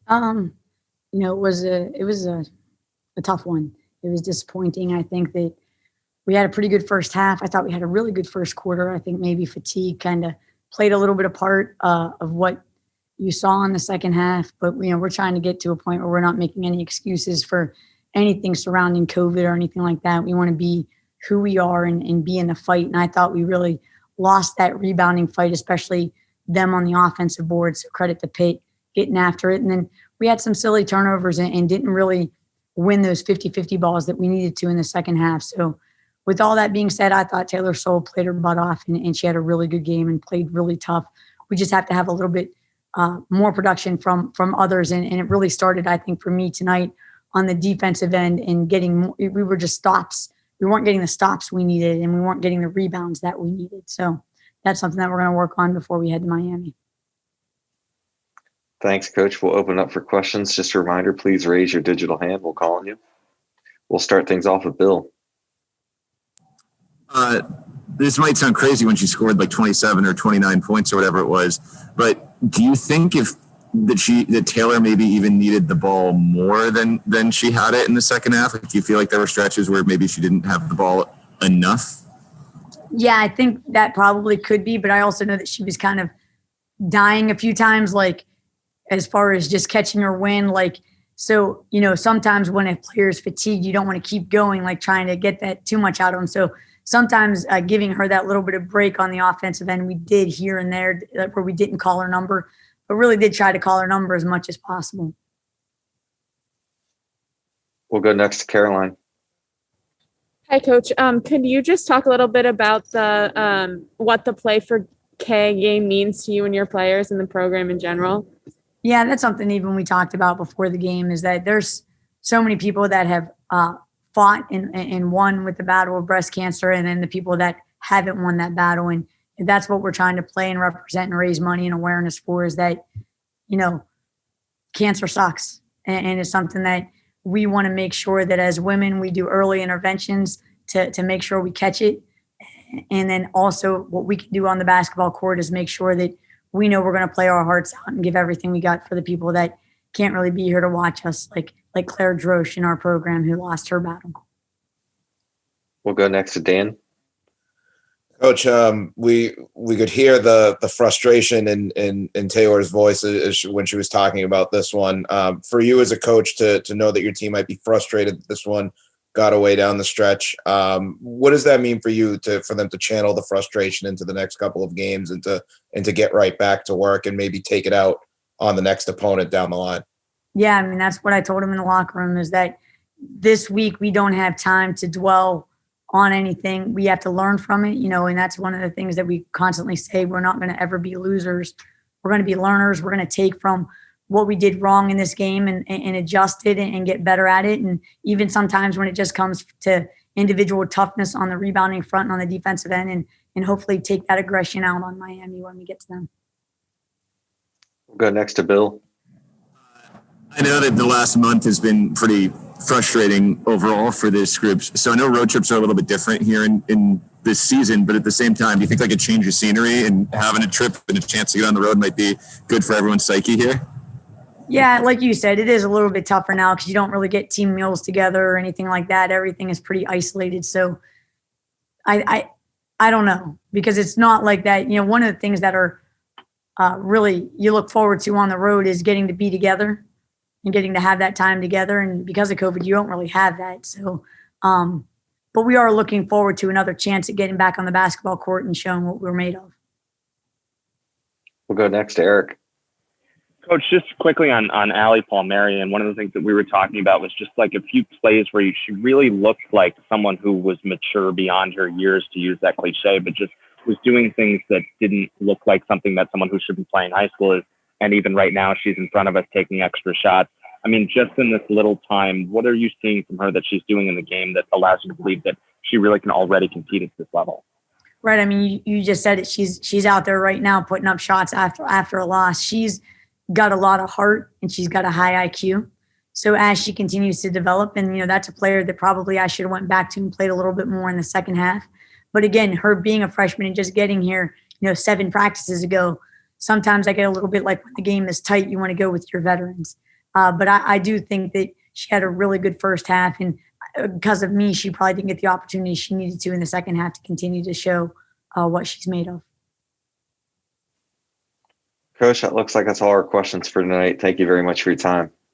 Um, it was a tough one. It was disappointing. I think that we had a pretty good first half. I thought we had a really good first quarter. I think maybe fatigue kind of played a little bit of part of what you saw in the second half. But we're trying to get to a point where we're not making any excuses for anything surrounding COVID or anything like that. We want to be who we are and be in the fight. And I thought we really lost that rebounding fight, especially them on the offensive board. So credit to Pitt getting after it. And then we had some silly turnovers and didn't really win those 50-50 balls that we needed to in the second half. So with all that being said, I thought Taylor Soule played her butt off and she had a really good game and played really tough. We just have to have a little bit more production from others. And it really started, I think, for me tonight on the defensive end and we were just stops. We weren't getting the stops we needed and we weren't getting the rebounds that we needed. So that's something that we're going to work on before we head to Miami. Thanks, Coach. We'll open up for questions. Just a reminder, please raise your digital hand. We'll call on you. We'll start things off with Bill. This might sound crazy when she scored like 27 or 29 points or whatever it was, but do you think that Taylor maybe even needed the ball more than she had it in the second half? Like, do you feel like there were stretches where maybe she didn't have the ball enough? Yeah, I think that probably could be, but I also know that she was kind of dying a few times, like as far as just catching her win. Like, so, sometimes when a player is fatigued, you don't want to keep going, like trying to get that too much out of them. So sometimes giving her that little bit of break on the offensive end, we did here and there where we didn't call her number, but really did try to call her number as much as possible. We'll go next to Caroline. Hi, Coach. Could you just talk a little bit about the what the Play for K game means to you and your players and the program in general? Yeah, that's something even we talked about before the game, is that there's so many people that have fought and won with the battle of breast cancer, and then the people that haven't won that battle. And that's what we're trying to play and represent and raise money and awareness for, is that, cancer sucks. And it's something that we want to make sure that as women, we do early interventions to make sure we catch it. And then also what we can do on the basketball court is make sure that we know we're going to play our hearts out and give everything we got for the people that can't really be here to watch us, like Claire Drosch in our program, who lost her battle. We'll go next to Dan. Coach, we could hear the frustration in Taylor's voice when she was talking about this one. For you as a coach to know that your team might be frustrated that this one got away down the stretch, what does that mean for you for them to channel the frustration into the next couple of games and to get right back to work and maybe take it out on the next opponent down the line? Yeah, I mean, that's what I told him in the locker room, is that this week we don't have time to dwell on anything. We have to learn from it, and that's one of the things that we constantly say. We're not going to ever be losers. We're going to be learners. We're going to take from what we did wrong in this game and adjust it and get better at it. And even sometimes when it just comes to individual toughness on the rebounding front and on the defensive end, and hopefully take that aggression out on Miami when we get to them. We'll go next to Bill. I know that the last month has been pretty frustrating overall for this group. So I know road trips are a little bit different here in this season, but at the same time, do you think like a change of scenery and having a trip and a chance to get on the road might be good for everyone's psyche here? Yeah, like you said, it is a little bit tougher now because you don't really get team meals together or anything like that. Everything is pretty isolated. So I don't know, because it's not like that. One of the things that are really you look forward to on the road is getting to be together and getting to have that time together. And because of COVID, you don't really have that. So, but we are looking forward to another chance at getting back on the basketball court and showing what we're made of. We'll go next to Eric. Coach, just quickly on Allie Paul, and one of the things that we were talking about was just like a few plays where she really looked like someone who was mature beyond her years, to use that cliche, but just was doing things that didn't look like something that someone who should be playing high school is. And even right now, she's in front of us taking extra shots. I mean, just in this little time, what are you seeing from her that she's doing in the game that allows you to believe that she really can already compete at this level? Right. I mean, you just said it. She's out there right now putting up shots after a loss. She's got a lot of heart and she's got a high IQ. So as she continues to develop, and that's a player that probably I should have went back to and played a little bit more in the second half. But again, her being a freshman and just getting here, 7 practices ago, sometimes I get a little bit like when the game is tight, you want to go with your veterans. But I do think that she had a really good first half, and because of me, she probably didn't get the opportunity she needed to in the second half to continue to show what she's made of. Coach, that looks like that's all our questions for tonight. Thank you very much for your time.